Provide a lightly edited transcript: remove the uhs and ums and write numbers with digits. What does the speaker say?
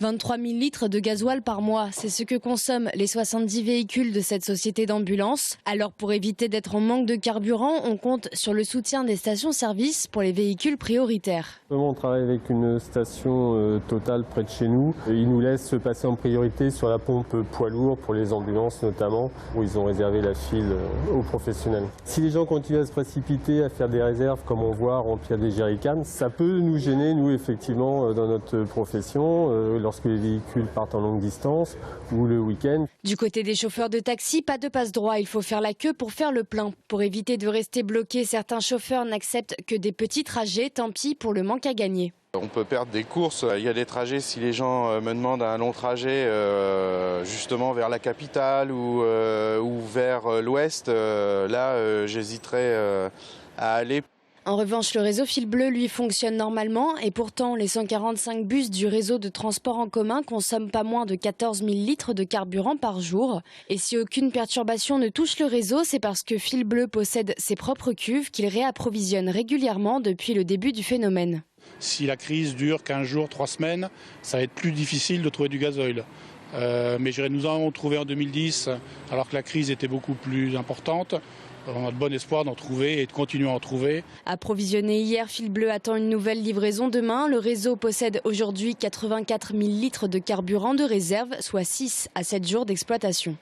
23 000 litres de gasoil par mois, c'est ce que consomment les 70 véhicules de cette société d'ambulance. Alors pour éviter d'être en manque de carburant, on compte sur le soutien des stations-service pour les véhicules prioritaires. On travaille avec une station Total près de chez nous. Ils nous laissent passer en priorité sur la pompe poids lourd pour les ambulances notamment, où ils ont réservé la file aux professionnels. Si les gens continuent à se précipiter, à faire des réserves comme on voit, remplir des jerrycans, ça peut nous gêner, nous effectivement, dans notre profession, lorsque les véhicules partent en longue distance ou le week-end. Du côté des chauffeurs de taxi, pas de passe-droit, il faut faire la queue pour faire le plein. Pour éviter de rester bloqué, certains chauffeurs n'acceptent que des petits trajets, tant pis pour le manque à gagner. On peut perdre des courses, il y a des trajets, si les gens me demandent un long trajet justement vers la capitale ou vers l'ouest, là j'hésiterais à aller. En revanche, le réseau Fil Bleu, lui, fonctionne normalement et pourtant, les 145 bus du réseau de transport en commun consomment pas moins de 14 000 litres de carburant par jour. Et si aucune perturbation ne touche le réseau, c'est parce que Fil Bleu possède ses propres cuves qu'il réapprovisionne régulièrement depuis le début du phénomène. Si la crise dure 15 jours, 3 semaines, ça va être plus difficile de trouver du gasoil. Mais nous en avons trouvé en 2010, alors que la crise était beaucoup plus importante. On a de bon espoir d'en trouver et de continuer à en trouver. Approvisionné hier, Fil Bleu attend une nouvelle livraison demain. Le réseau possède aujourd'hui 84 000 litres de carburant de réserve, soit 6 à 7 jours d'exploitation.